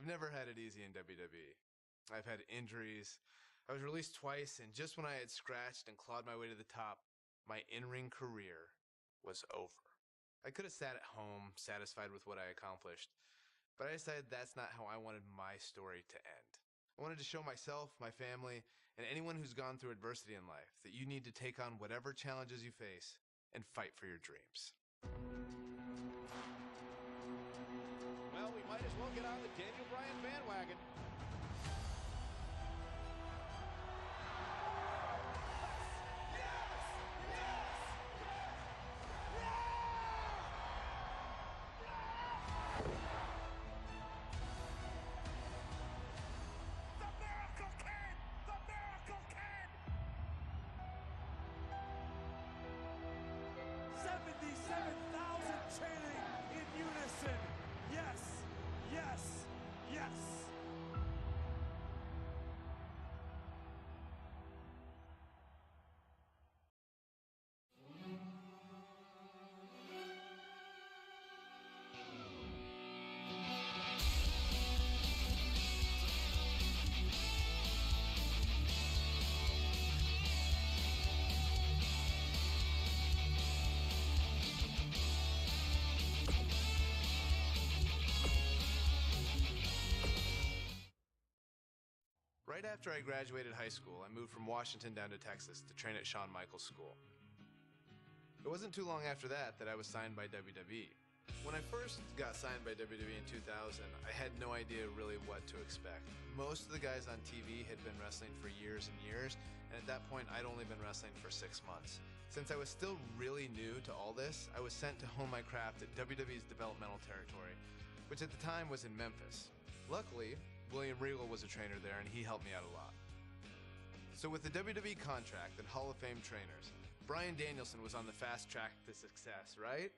never had it easy in WWE. I've had injuries. I was released twice, and just when I had scratched and clawed my way to the top, my in-ring career was over. I could have sat at home, satisfied with what I accomplished, but I decided that's not how I wanted my story to end. I wanted to show myself, my family, and anyone who's gone through adversity in life that you need to take on whatever challenges you face and fight for your dreams. Well, we might as well get on the Daniel Bryan bandwagon. Right after I graduated high school, I moved from Washington down to Texas to train at Shawn Michaels School. It wasn't too long after that I was signed by WWE. When I first got signed by WWE in 2000, I had no idea really what to expect. Most of the guys on TV had been wrestling for years and years, and at that point I'd only been wrestling for 6 months. Since I was still really new to all this, I was sent to hone my craft at WWE's developmental territory, which at the time was in Memphis. Luckily, William Regal was a trainer there, and he helped me out a lot. So with the WWE contract and Hall of Fame trainers, Bryan Danielson was on the fast track to success, right?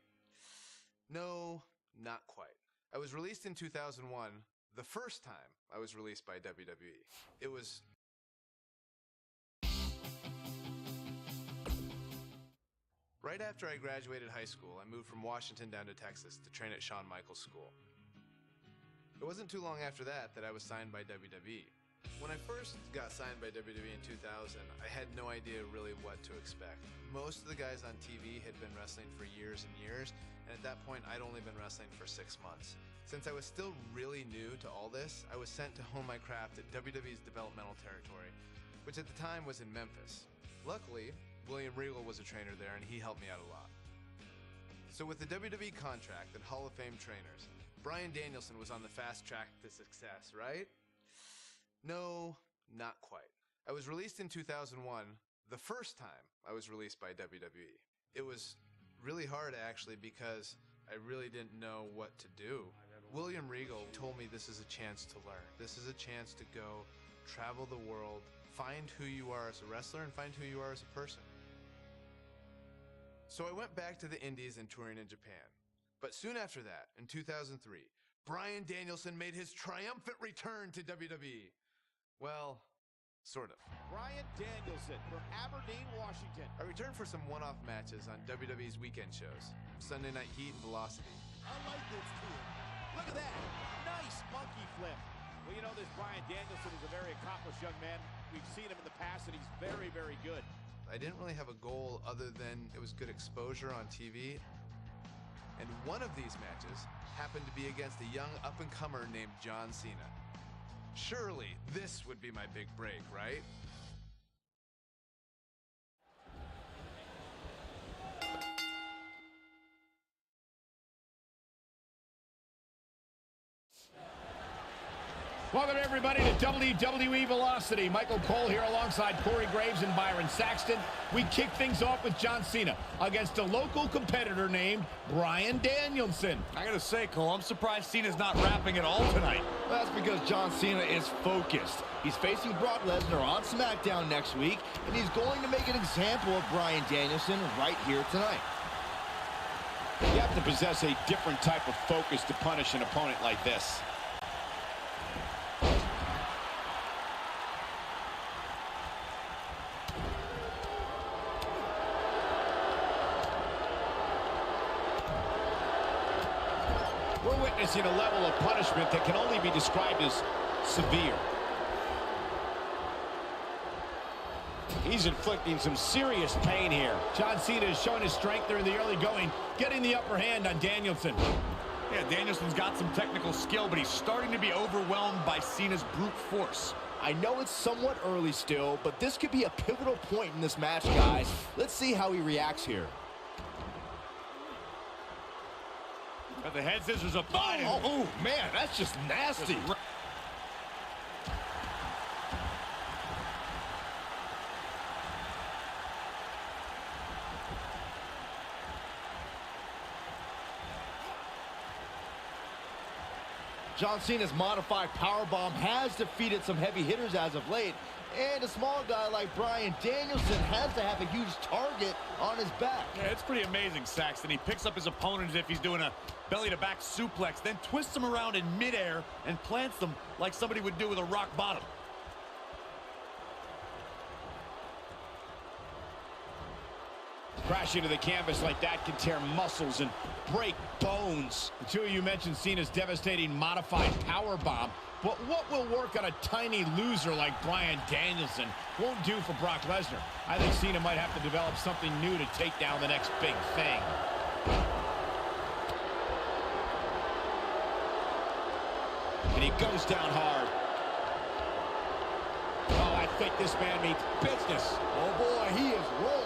No, not quite. I was released in 2001, the first time I was released by WWE. It was right after I graduated high school, I moved from Washington down to Texas to train at Shawn Michaels School. It wasn't too long after that I was signed by WWE. When I first got signed by WWE in 2000, I had no idea really what to expect. Most of the guys on TV had been wrestling for years and years, and at that point I'd only been wrestling for 6 months. Since I was still really new to all this, I was sent to hone my craft at WWE's developmental territory, which at the time was in Memphis. Luckily, William Regal was a trainer there, and he helped me out a lot. So with the WWE contract and Hall of Fame trainers, Bryan Danielson was on the fast track to success, right? No, not quite. I was released in 2001, the first time I was released by WWE. It was really hard actually because I really didn't know what to do. William Regal told me this is a chance to learn. This is a chance to go travel the world, find who you are as a wrestler and find who you are as a person. So I went back to the Indies and touring in Japan. But soon after that, in 2003, Bryan Danielson made his triumphant return to WWE. Well, sort of. Bryan Danielson from Aberdeen, Washington. I returned for some one-off matches on WWE's weekend shows, Sunday Night Heat and Velocity. I like this kid. Look at that. Nice monkey flip. Well, you know, this Bryan Danielson is a very accomplished young man. We've seen him in the past, and he's very, very good. I didn't really have a goal other than it was good exposure on TV. And one of these matches happened to be against a young up-and-comer named John Cena. Surely this would be my big break, right? Welcome everybody to WWE Velocity. Michael Cole here alongside Corey Graves and Byron Saxton. We kick things off with John Cena against a local competitor named Bryan Danielson. I gotta say, Cole, I'm surprised Cena's not rapping at all tonight. Well, that's because John Cena is focused. He's facing Brock Lesnar on SmackDown next week, and he's going to make an example of Bryan Danielson right here tonight. You have to possess a different type of focus to punish an opponent like this. witnessing a level of punishment that can only be described as severe. He's inflicting some serious pain here. John Cena is showing his strength there in the early going, getting the upper hand on Danielson. Yeah, Danielson's got some technical skill, but he's starting to be overwhelmed by Cena's brute force. I know it's somewhat early still, but this could be a pivotal point in this match, guys. Let's see how he reacts here. Got the head scissors up fine. Oh, man, that's just nasty. John Cena's modified powerbomb has defeated some heavy hitters as of late, and a small guy like Bryan Danielson has to have a huge target on his back. Yeah, it's pretty amazing, Saxton. He picks up his opponent as if he's doing a belly-to-back suplex, then twists them around in midair and plants them like somebody would do with a rock bottom. Crashing to the canvas like that can tear muscles and break bones. The two of you mentioned Cena's devastating modified powerbomb, but what will work on a tiny loser like Bryan Danielson won't do for Brock Lesnar. I think Cena might have to develop something new to take down the next big thing. And he goes down hard. Oh, I think this man means business. Oh boy, he is rolling.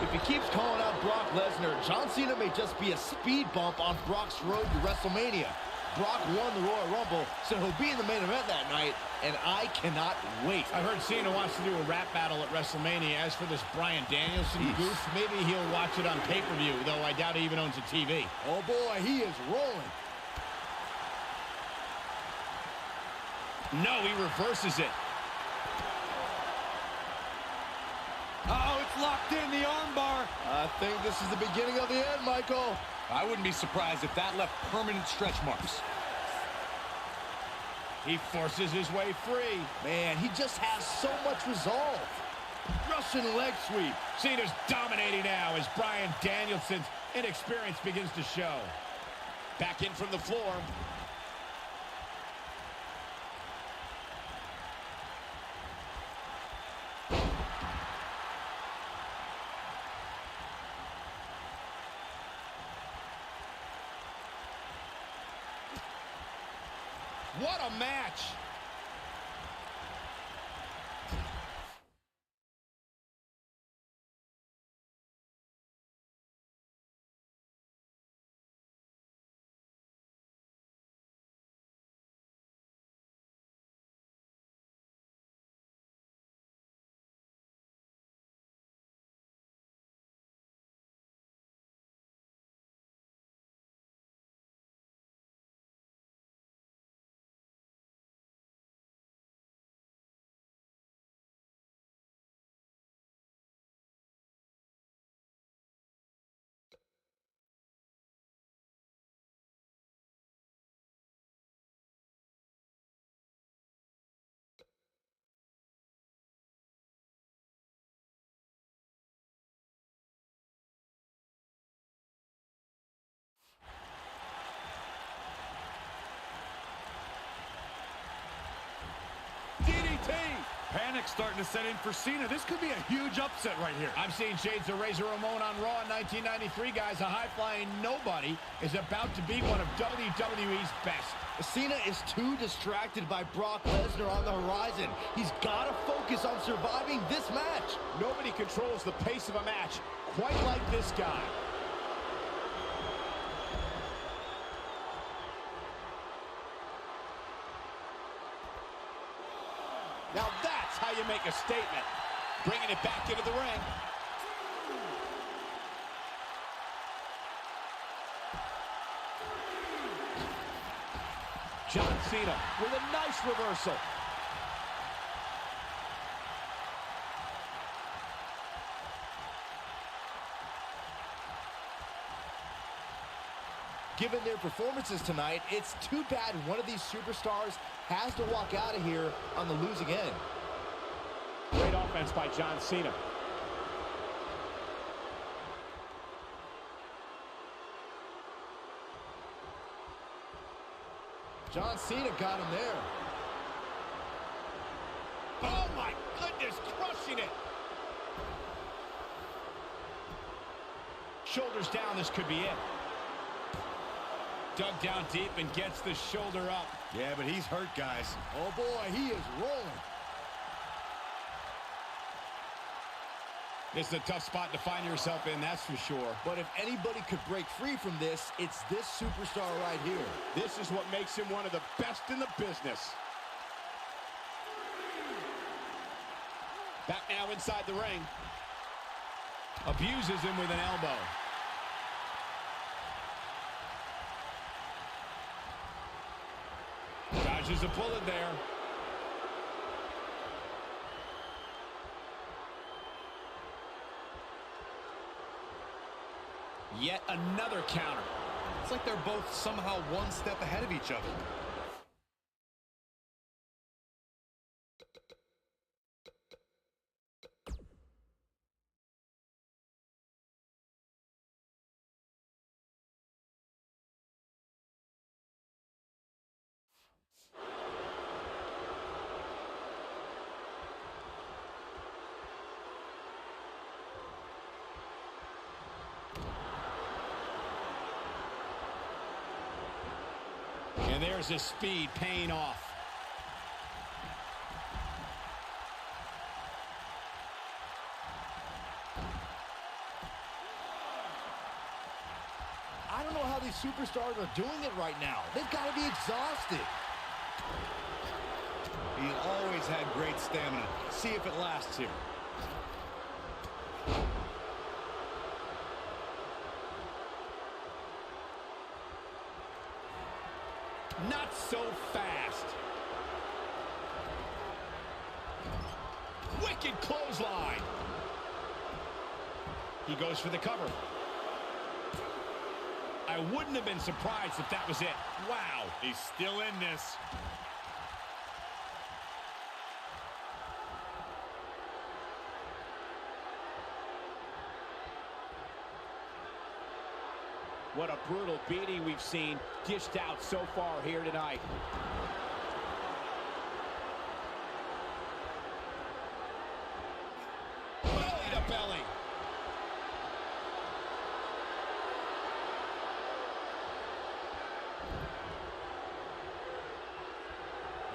If he keeps calling out Brock Lesnar, John Cena may just be a speed bump on Brock's road to WrestleMania. Brock won the Royal Rumble, so he'll be in the main event that night, and I cannot wait. I heard Cena wants to do a rap battle at WrestleMania. As for this Bryan Danielson goof, maybe he'll watch it on pay-per-view, though I doubt he even owns a TV. Oh boy, he is rolling. No, he reverses it. Uh-oh, it's locked in, the armbar. I think this is the beginning of the end, Michael. I wouldn't be surprised if that left permanent stretch marks. He forces his way free. Man, he just has so much resolve. Russian leg sweep. Cena's dominating now as Bryan Danielson's inexperience begins to show. Back in from the floor. What a match! DDT! Panic starting to set in for Cena. This could be a huge upset right here. I'm seeing shades of Razor Ramon on Raw in 1993, guys. A high-flying nobody is about to be one of WWE's best. Cena is too distracted by Brock Lesnar on the horizon. He's got to focus on surviving this match. Nobody controls the pace of a match quite like this guy. Now that's how you make a statement. Bringing it back into the ring. John Cena with a nice reversal. Given their performances tonight, it's too bad one of these superstars has to walk out of here on the losing end. Great offense by John Cena. John Cena got him there. Oh, my goodness, crushing it. Shoulders down, this could be it. Dug down deep and gets the shoulder up. Yeah, but he's hurt, guys. Oh, boy, he is rolling. This is a tough spot to find yourself in, that's for sure. But if anybody could break free from this, it's this superstar right here. This is what makes him one of the best in the business. Back now inside the ring. Abuses him with an elbow. Dodges a bullet there. Yet another counter. It's like they're both somehow one step ahead of each other. And there's his speed paying off. I don't know how these superstars are doing it right now. They've got to be exhausted. He always had great stamina. See if it lasts here. Not so fast. Wicked clothesline. He goes for the cover. I wouldn't have been surprised if that was it. Wow. He's still in this. What a brutal beating we've seen dished out so far here tonight. Belly to belly.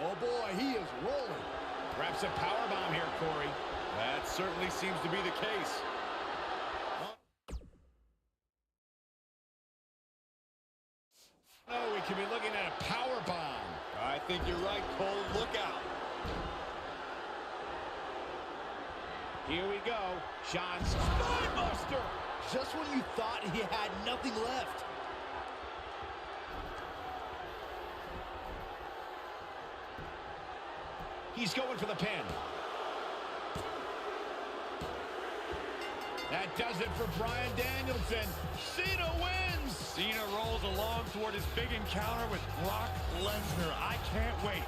Oh, boy, he is rolling. Perhaps a powerbomb here, Corey. That certainly seems to be the case. Oh, we could be looking at a power bomb. I think you're right, Cole. Look out. Here we go. Sean's spinebuster. Just when you thought he had nothing left. He's going for the pin. That does it for Bryan Danielson. Cena wins. Cena rolls along toward his big encounter with Brock Lesnar. I can't wait.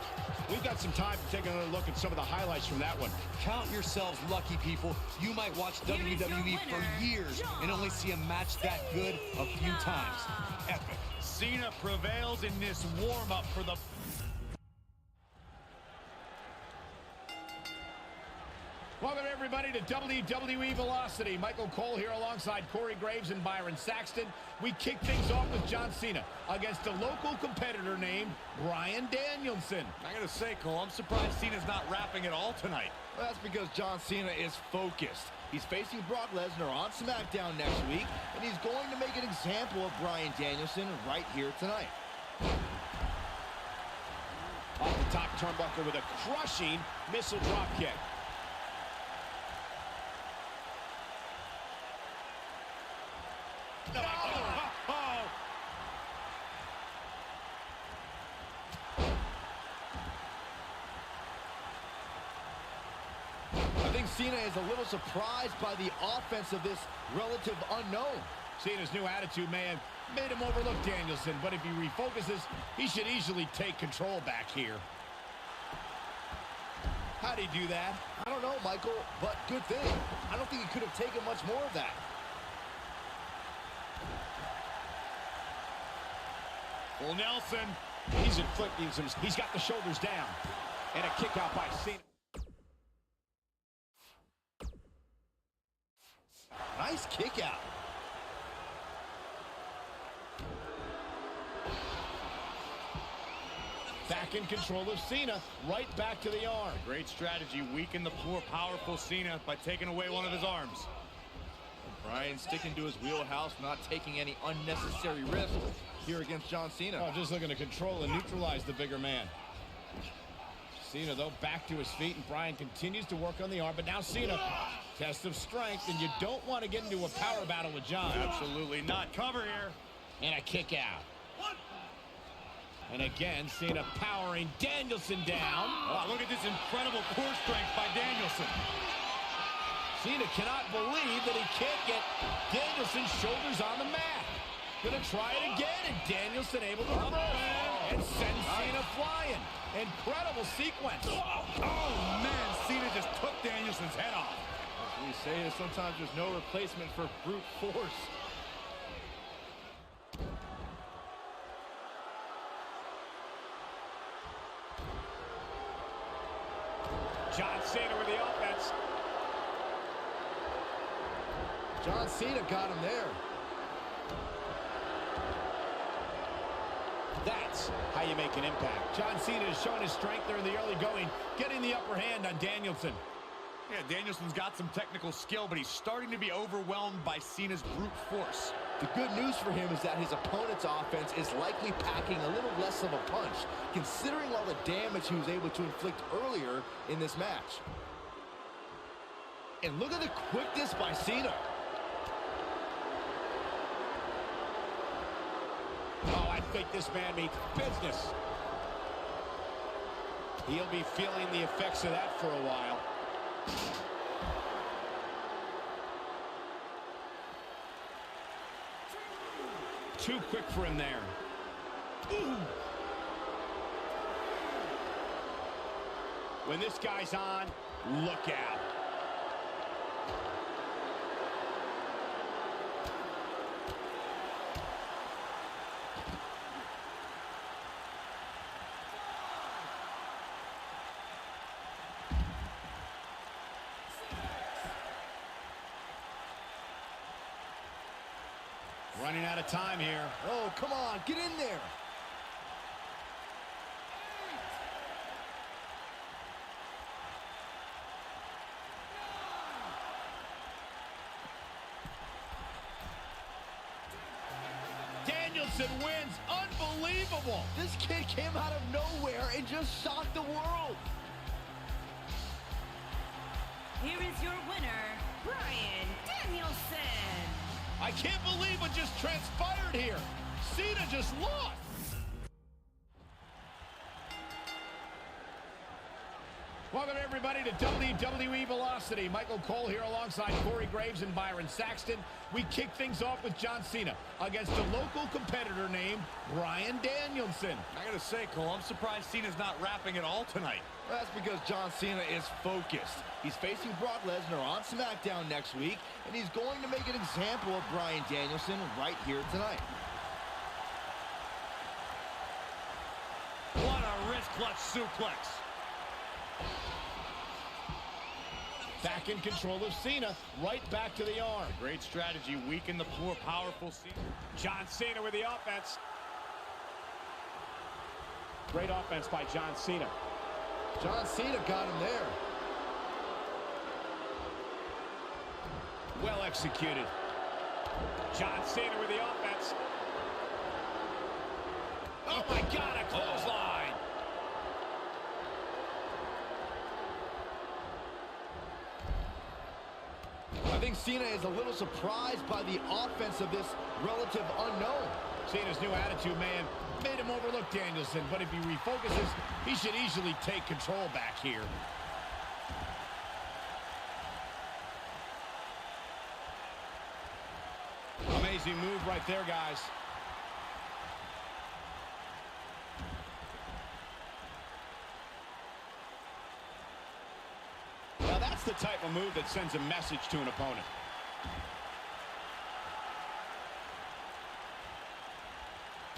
We've got some time to take another look at some of the highlights from that one. Count yourselves lucky, people. You might watch WWE for years and only see a match that good a few times. Epic. Cena prevails in this warm-up for the... Welcome, everybody, to WWE Velocity. Michael Cole here alongside Corey Graves and Byron Saxton. We kick things off with John Cena against a local competitor named Bryan Danielson. I gotta say, Cole, I'm surprised Cena's not rapping at all tonight. Well, that's because John Cena is focused. He's facing Brock Lesnar on SmackDown next week, and he's going to make an example of Bryan Danielson right here tonight. Off the top turnbuckle with a crushing missile drop kick. I think Cena is a little surprised by the offense of this relative unknown. Cena's new attitude may have made him overlook Danielson, but if he refocuses, he should easily take control back here. How'd he do that? I don't know, Michael, but good thing. I don't think he could have taken much more of that. Well, Nelson, He's inflicting some. He's got the shoulders down. And a kick out by Cena. Nice kick out. Back in control of Cena. Right back to the arm. Great strategy. Weaken the poor, powerful Cena by taking away one of his arms. Bryan sticking to his wheelhouse, not taking any unnecessary risks here against John Cena. Oh, just looking to control and neutralize the bigger man. Cena, though, back to his feet, and Bryan continues to work on the arm. But now Cena, test of strength, and you don't want to get into a power battle with John. Absolutely not. Cover here. And a kick out. And again, Cena powering Danielson down. Oh, look at this incredible core strength by Danielson. Cena cannot believe that he can't get Danielson's shoulders on the mat. Gonna try it again, and Danielson able to reverse and send Cena flying. Incredible sequence. Oh, man, Cena just took Danielson's head off. As we say, sometimes there's no replacement for brute force. John Cena with the offense. John Cena got him there. That's how you make an impact. John Cena has shown his strength there in the early going, getting the upper hand on Danielson. Yeah, Danielson's got some technical skill, but he's starting to be overwhelmed by Cena's brute force. The good news for him is that his opponent's offense is likely packing a little less of a punch, considering all the damage he was able to inflict earlier in this match. And look at the quickness by Cena. Oh, I think this man means business. He'll be feeling the effects of that for a while. Too quick for him there. Ooh. When this guy's on, look out. Running out of time here. Oh, come on, get in there. Danielson wins. Unbelievable. This kid came out of nowhere and just shocked the world. Here is your winner, Bryan Danielson. I can't believe what just transpired here. Cena just lost. Welcome, everybody, to WWE Velocity. Michael Cole here alongside Corey Graves and Byron Saxton. We kick things off with John Cena against a local competitor named Bryan Danielson. I gotta say, Cole, I'm surprised Cena's not rapping at all tonight. Well, that's because John Cena is focused. He's facing Brock Lesnar on SmackDown next week, and he's going to make an example of Bryan Danielson right here tonight. What a wrist clutch suplex. Back in control of Cena, right back to the arm. Great strategy, weaken the poor, powerful Cena. John Cena with the offense. Great offense by John Cena. John Cena got him there. Well executed. John Cena with the offense. Oh my God, a clothesline. I think Cena is a little surprised by the offense of this relative unknown. Cena's new attitude may have made him overlook Danielson, but if he refocuses, he should easily take control back here. Amazing move right there, guys. Now that's the type of move that sends a message to an opponent.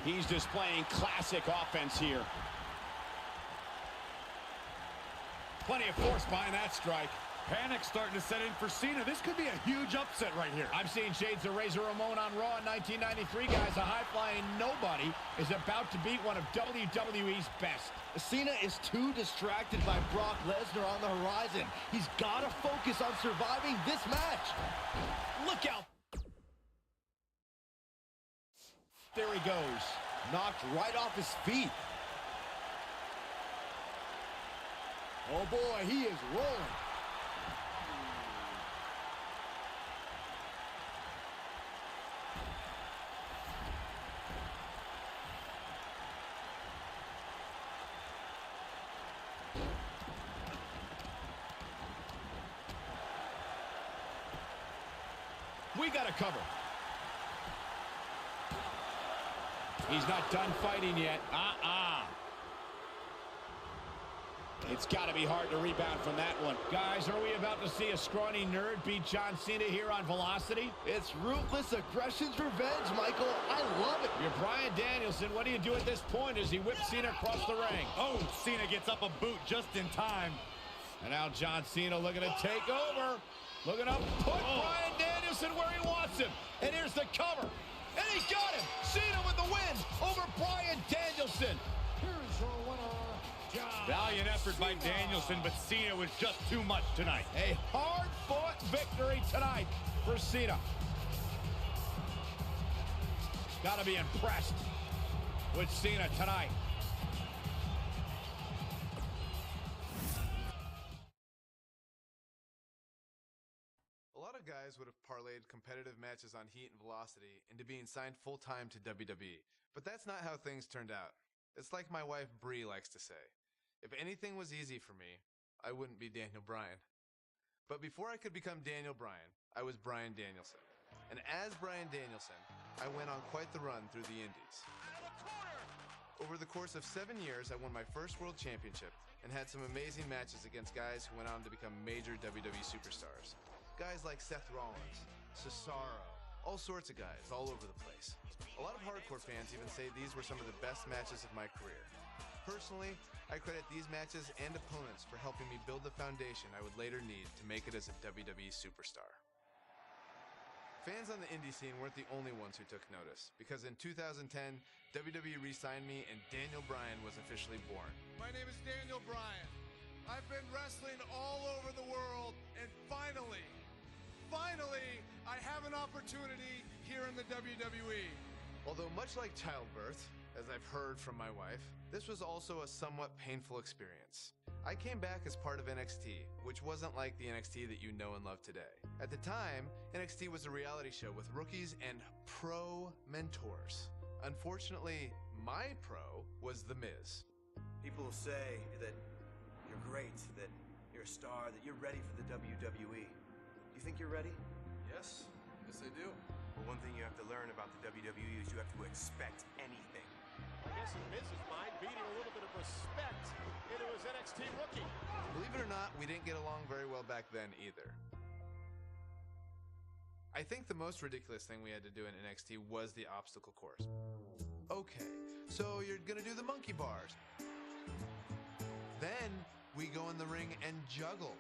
He's displaying classic offense here. Plenty of force behind that strike. Panic starting to set in for Cena. This could be a huge upset right here. I'm seeing shades of Razor Ramon on Raw in 1993, guys. A high-flying nobody is about to beat one of WWE's best. Cena is too distracted by Brock Lesnar on the horizon. He's got to focus on surviving this match. Look out. There he goes. Knocked right off his feet. Oh boy, he is rolling. We got to cover. He's not done fighting yet. It's got to be hard to rebound from that one. Guys, are we about to see a scrawny nerd beat John Cena here on Velocity? It's ruthless aggression's revenge, Michael. I love it. You're Bryan Danielson. What do you do at this point as he whips Cena across the ring? Oh, Cena gets up a boot just in time. And now John Cena looking to take over. Looking to put Bryan Danielson where he wants him. And here's the cover. And he got him. Cena with the win over Bryan Danielson. Here's your winner, John Valiant effort by Danielson, but Cena was just too much tonight. A hard-fought victory tonight for Cena. Got to be impressed with Cena tonight. A lot of guys would have parlayed competitive matches on Heat and Velocity into being signed full-time to WWE, but that's not how things turned out. It's like my wife Bree likes to say, if anything was easy for me, I wouldn't be Daniel Bryan. But before I could become Daniel Bryan, I was Bryan Danielson. And as Bryan Danielson, I went on quite the run through the Indies. Over the course of 7 years, I won my first world championship and had some amazing matches against guys who went on to become major WWE superstars. Guys like Seth Rollins, Cesaro, all sorts of guys all over the place. A lot of hardcore fans even say these were some of the best matches of my career. Personally, I credit these matches and opponents for helping me build the foundation I would later need to make it as a WWE superstar. Fans on the indie scene weren't the only ones who took notice, because in 2010, WWE re-signed me and Daniel Bryan was officially born. My name is Daniel Bryan. I've been wrestling all over the world, and finally, I have an opportunity here in the WWE. Although much like childbirth, as I've heard from my wife, this was also a somewhat painful experience. I came back as part of NXT, which wasn't like the NXT that you know and love today. At the time, NXT was a reality show with rookies and pro mentors. Unfortunately, my pro was The Miz. People say that you're great, that you're a star, that you're ready for the WWE. Do you think you're ready? Yes, I do. Well, one thing you have to learn about the WWE is you have to expect anything. I guess in Miz's mind, beating a little bit of respect into his NXT rookie. Believe it or not, we didn't get along very well back then either. I think the most ridiculous thing we had to do in NXT was the obstacle course. Okay, so you're gonna do the monkey bars. Then we go in the ring and juggle.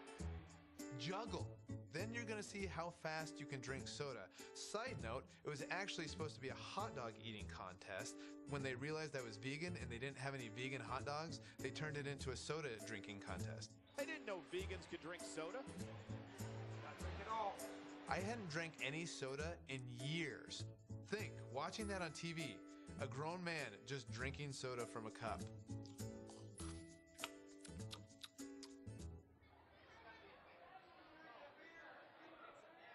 Then you're gonna see how fast you can drink soda. Side note, it was actually supposed to be a hot dog eating contest. When they realized I was vegan and they didn't have any vegan hot dogs, they turned it into a soda drinking contest. I didn't know vegans could drink soda. Not drink at all. I hadn't drank any soda in years. Think, watching that on TV, a grown man just drinking soda from a cup.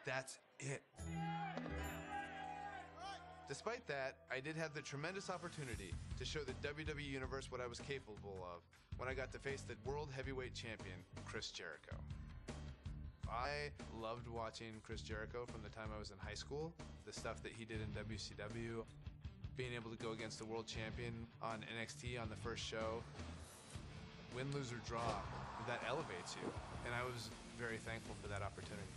That's it. Despite that, I did have the tremendous opportunity to show the WWE Universe what I was capable of when I got to face the World Heavyweight Champion, Chris Jericho. I loved watching Chris Jericho from the time I was in high school, the stuff that he did in WCW, being able to go against the World Champion on NXT on the first show. Win, lose, or draw, that elevates you, and I was very thankful for that opportunity.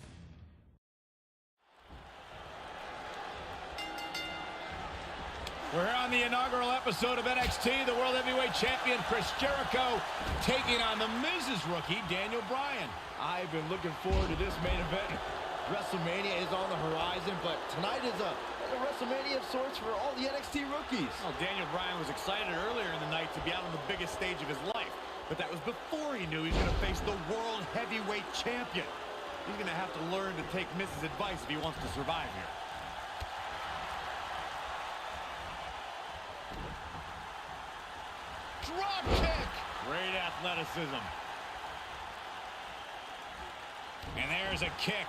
We're here on the inaugural episode of NXT. The World Heavyweight Champion Chris Jericho taking on the Miz's rookie, Daniel Bryan. I've been looking forward to this main event. WrestleMania is on the horizon, but tonight is a WrestleMania of sorts for all the NXT rookies. Well, Daniel Bryan was excited earlier in the night to be out on the biggest stage of his life, but that was before he knew he was going to face the World Heavyweight Champion. He's going to have to learn to take Miz's advice if he wants to survive here. Drop kick! Great athleticism. And there's a kick.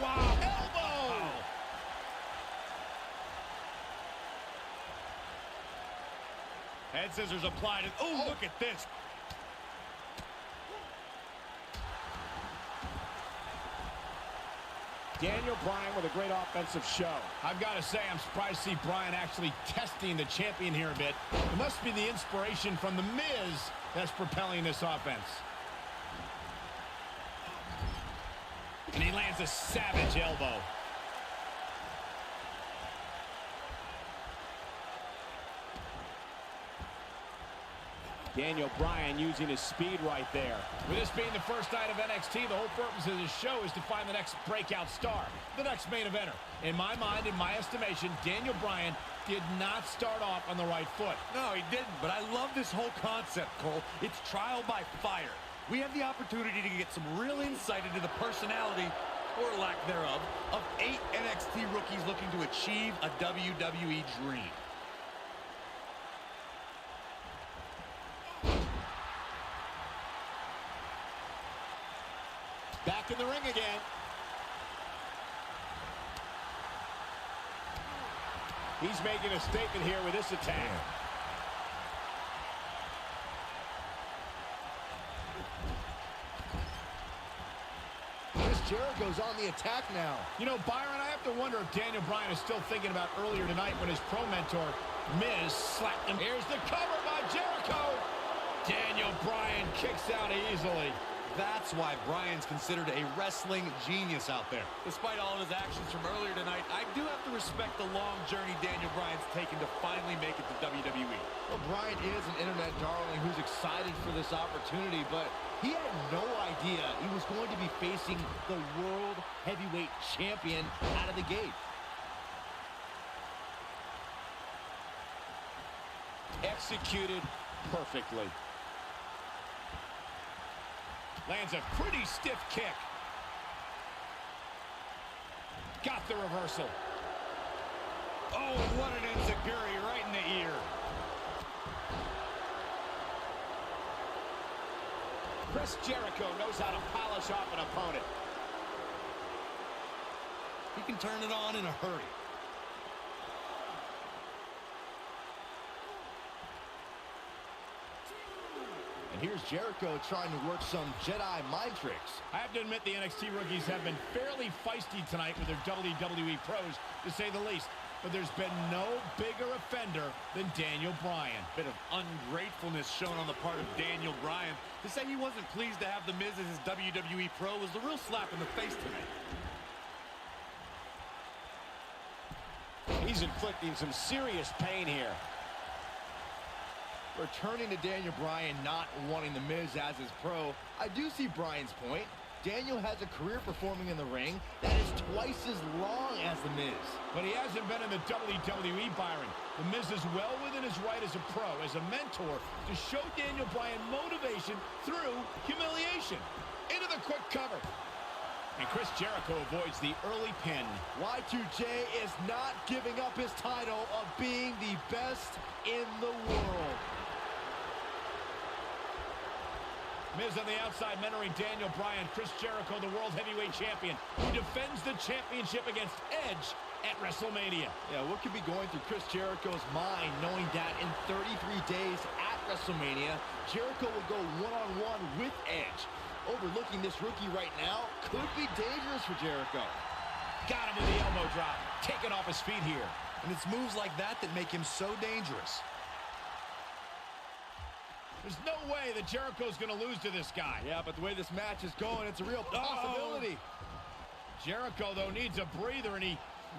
Wow, elbow! Wow. Head scissors applied. And, oh, look at this. Daniel Bryan with a great offensive show. I've got to say, I'm surprised to see Bryan actually testing the champion here a bit. It must be the inspiration from The Miz that's propelling this offense. And he lands a savage elbow. Daniel Bryan using his speed right there. With this being the first night of NXT, the whole purpose of this show is to find the next breakout star, the next main eventer. In my mind, in my estimation, Daniel Bryan did not start off on the right foot. No, he didn't, but I love this whole concept, Cole. It's trial by fire. We have the opportunity to get some real insight into the personality, or lack thereof, of 8 NXT rookies looking to achieve a WWE dream. Back in the ring again. He's making a statement here with this attack. Chris Jericho's on the attack now. You know, Byron, I have to wonder if Daniel Bryan is still thinking about earlier tonight when his pro mentor, Miz, slapped him. Here's the cover by Jericho. Daniel Bryan kicks out easily. That's why Bryan's considered a wrestling genius out there. Despite all of his actions from earlier tonight, I do have to respect the long journey Daniel Bryan's taken to finally make it to WWE. Well, Bryan is an internet darling who's excited for this opportunity, but he had no idea he was going to be facing the World Heavyweight Champion out of the gate. Executed perfectly. Lands a pretty stiff kick. Got the reversal. Oh, what an enziguri right in the ear. Chris Jericho knows how to polish off an opponent. He can turn it on in a hurry. And here's Jericho trying to work some Jedi mind tricks. I have to admit the NXT rookies have been fairly feisty tonight with their WWE pros, to say the least. But there's been no bigger offender than Daniel Bryan. Bit of ungratefulness shown on the part of Daniel Bryan. To say he wasn't pleased to have The Miz as his WWE pro was the real slap in the face tonight. He's inflicting some serious pain here. Returning to Daniel Bryan not wanting The Miz as his pro, I do see Bryan's point. Daniel has a career performing in the ring that is twice as long as The Miz. But he hasn't been in the WWE, Byron. The Miz is well within his right as a pro, as a mentor, to show Daniel Bryan motivation through humiliation. Into the quick cover. And Chris Jericho avoids the early pin. Y2J is not giving up his title of being the best in the world. Miz on the outside mentoring Daniel Bryan. Chris Jericho, the World Heavyweight Champion, who defends the championship against Edge at WrestleMania. Yeah, what could be going through Chris Jericho's mind knowing that in 33 days at WrestleMania, Jericho will go one-on-one with Edge. Overlooking this rookie right now could be dangerous for Jericho. Got him with the elbow drop. Taken off his feet here. And it's moves like that that make him so dangerous. There's no way that Jericho's going to lose to this guy. Yeah, but the way this match is going, it's a real possibility. Jericho, though, needs a breather, and he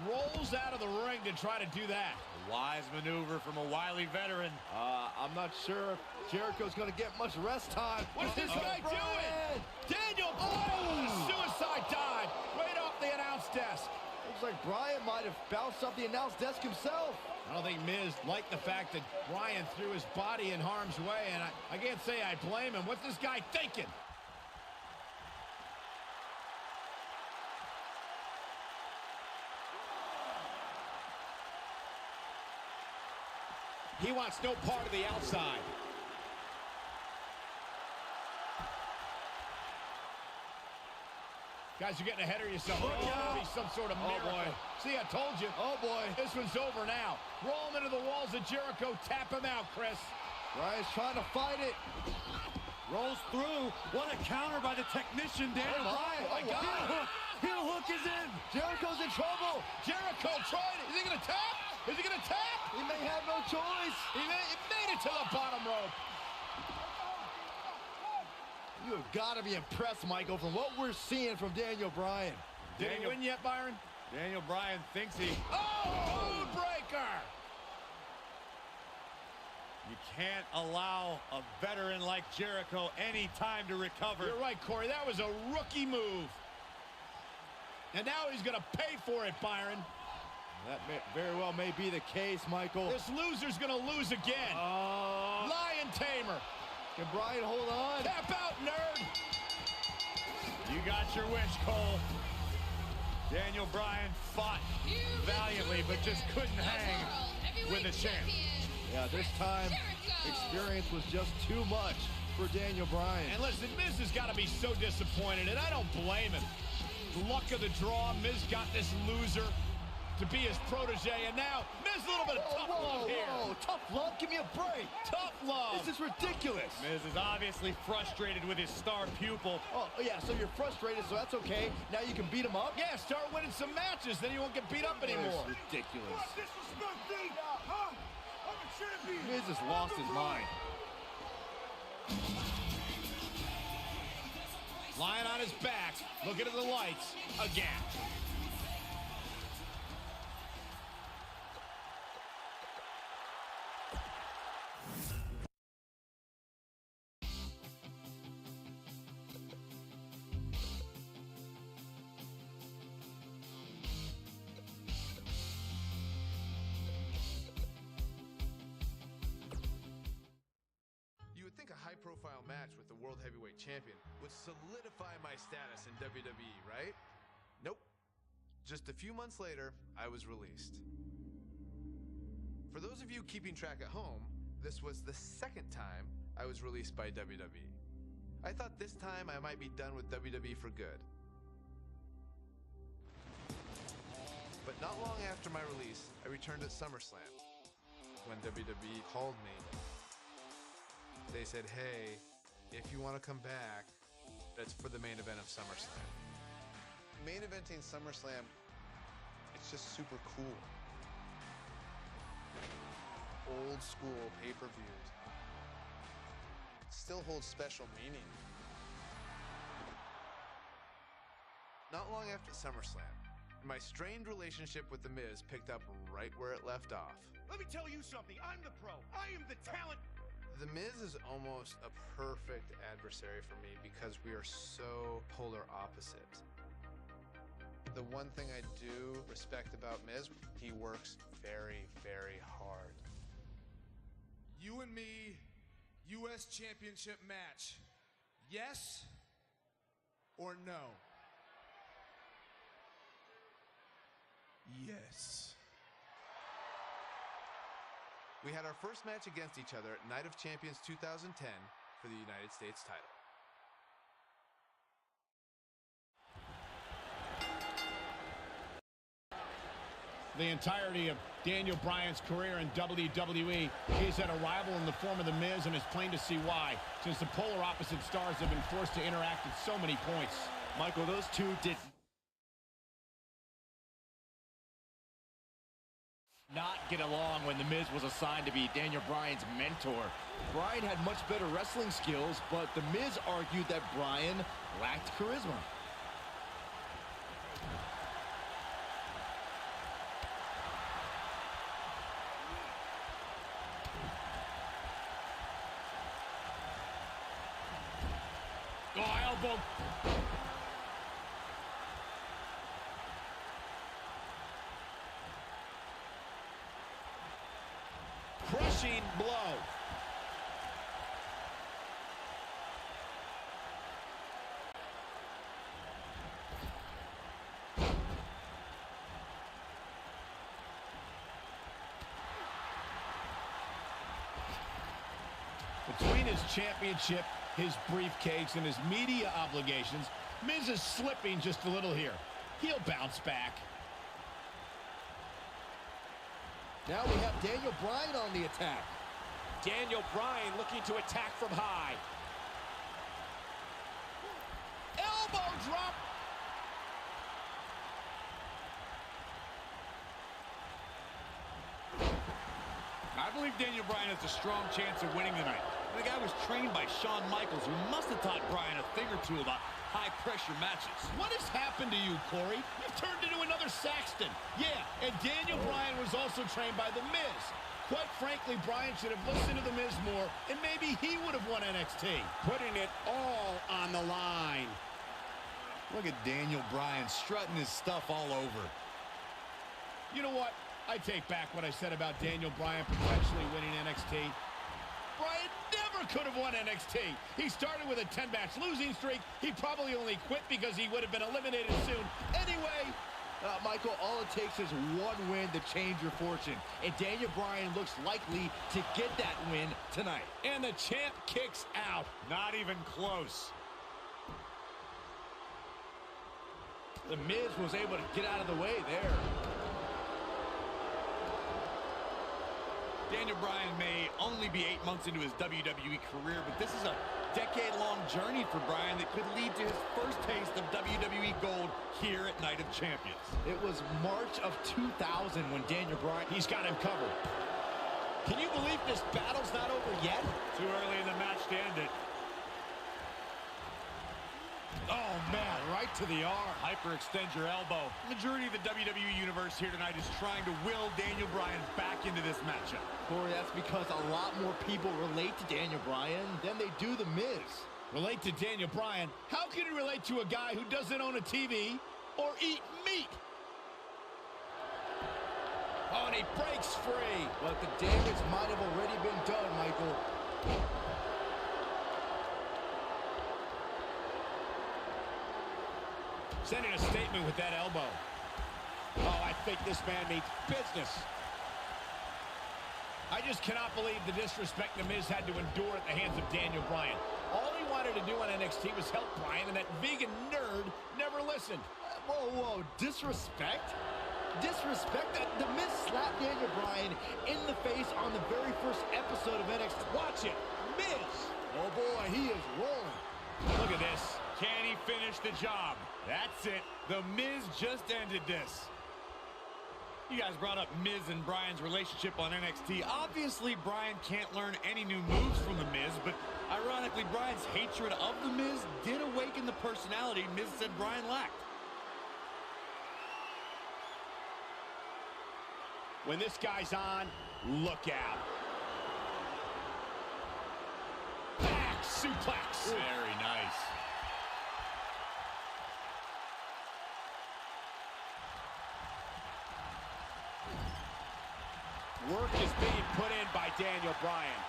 rolls out of the ring to try to do that. A wise maneuver from a wily veteran. I'm not sure if Jericho's going to get much rest time. What's this guy doing? Daniel Bryan, suicide dive right off the announce desk. Looks like Bryan might have bounced off the announce desk himself. I don't think Miz liked the fact that Bryan threw his body in harm's way, and I can't say I blame him. What's this guy thinking? He wants no part of the outside. Guys, you're getting ahead of yourself. It's going to be some sort of miracle. Boy. See, I told you. Oh, boy. This one's over now. Roll him into the walls of Jericho. Tap him out, Chris. Bryan's trying to fight it. Rolls through. What a counter by the technician, Daniel Bryan. Oh, my God. Heel hook is in. Jericho's in trouble. Jericho tried it. Is he going to tap? Is he going to tap? He may have no choice. He made it to the bottom rope. You have got to be impressed, Michael, from what we're seeing from Daniel Bryan. Did he win yet, Byron? Daniel Bryan thinks he... Oh, breaker! You can't allow a veteran like Jericho any time to recover. You're right, Corey. That was a rookie move. And now he's going to pay for it, Byron. That very well may be the case, Michael. This loser's going to lose again. Lion Tamer. Can Bryan hold on? Tap out, nerd. You got your wish, Cole. Daniel Bryan fought valiantly, but just couldn't hang with the champ. Yeah, this time, experience was just too much for Daniel Bryan. And listen, Miz has got to be so disappointed, and I don't blame him. Luck of the draw, Miz got this loser to be his protege, and now Miz a little bit of tough love here. Whoa, tough love? Give me a break. Tough love. This is ridiculous. Miz is obviously frustrated with his star pupil. Oh, yeah, so you're frustrated, so that's okay. Now you can beat him up? Yeah, start winning some matches, then you won't get beat up anymore. It's ridiculous. Miz has lost his mind. Lying on his back, looking at the lights again. High-profile match with the World Heavyweight Champion would solidify my status in WWE, right? Nope. Just a few months later, I was released. For those of you keeping track at home, this was the second time I was released by WWE. I thought this time I might be done with WWE for good. But not long after my release, I returned at SummerSlam. When WWE called me, they said, hey, if you want to come back, that's for the main event of SummerSlam. Main eventing SummerSlam, it's just super cool. Old school pay-per-views. Still holds special meaning. Not long after SummerSlam, my strained relationship with The Miz picked up right where it left off. Let me tell you something. I'm the pro. I am the talent. The Miz is almost a perfect adversary for me because we are so polar opposite. The one thing I do respect about Miz, he works very, very hard. You and me, U.S. Championship match. Yes or no? Yes. We had our first match against each other at Night of Champions 2010 for the United States title. The entirety of Daniel Bryan's career in WWE, he's had a rival in the form of The Miz, and it's plain to see why, since the polar opposite stars have been forced to interact at so many points. Michael, those two did Not get along when The Miz was assigned to be Daniel Bryan's mentor. Bryan had much better wrestling skills, but The Miz argued that Bryan lacked charisma. Oh, elbow. Crushing blow. Between his championship, his briefcase, and his media obligations, Miz is slipping just a little here. He'll bounce back. Now we have Daniel Bryan on the attack. Daniel Bryan looking to attack from high. Elbow drop. I believe Daniel Bryan has a strong chance of winning tonight. The guy was trained by Shawn Michaels, who must have taught Bryan a thing or two about high-pressure matches. What has happened to you, Corey? You've turned into another Saxton. Yeah, and Daniel Bryan was also trained by The Miz. Quite frankly, Bryan should have listened to The Miz more, and maybe he would have won NXT. Putting it all on the line. Look at Daniel Bryan strutting his stuff all over. You know what? I take back what I said about Daniel Bryan potentially winning NXT. Bryan never could have won NXT. He started with a 10-match losing streak. He probably only quit because he would have been eliminated soon. Anyway, Michael, all it takes is one win to change your fortune. And Daniel Bryan looks likely to get that win tonight. And the champ kicks out. Not even close. The Miz was able to get out of the way there. Daniel Bryan may only be 8 months into his WWE career, but this is a decade-long journey for Bryan that could lead to his first taste of WWE gold here at Night of Champions. It was March of 2000 when Daniel Bryan... He's got him covered. Can you believe this battle's not over yet? Too early in the match to end it. Oh, man, right to the arm. Hyperextend your elbow. The majority of the WWE Universe here tonight is trying to will Daniel Bryan back into this matchup. Corey, that's because a lot more people relate to Daniel Bryan than they do The Miz. Relate to Daniel Bryan? How can he relate to a guy who doesn't own a TV or eat meat? Oh, and he breaks free. But the damage might have already been done, Michael. Sending a statement with that elbow. Oh, I think this man means business. I just cannot believe the disrespect The Miz had to endure at the hands of Daniel Bryan. All he wanted to do on NXT was help Bryan, and that vegan nerd never listened. Whoa, disrespect? Disrespect? The Miz slapped Daniel Bryan in the face on the very first episode of NXT. Watch it, Miz. Oh boy, he is rolling. Look at this. Can he finish the job? That's it. The Miz just ended this. You guys brought up Miz and Bryan's relationship on NXT. Obviously, Bryan can't learn any new moves from The Miz, but ironically, Bryan's hatred of The Miz did awaken the personality Miz said Bryan lacked. When this guy's on, look out. Back suplex. Very nice. Work is being put in by Daniel Bryan.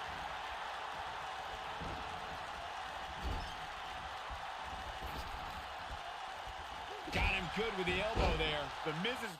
Got him good with the elbow there. The Miz is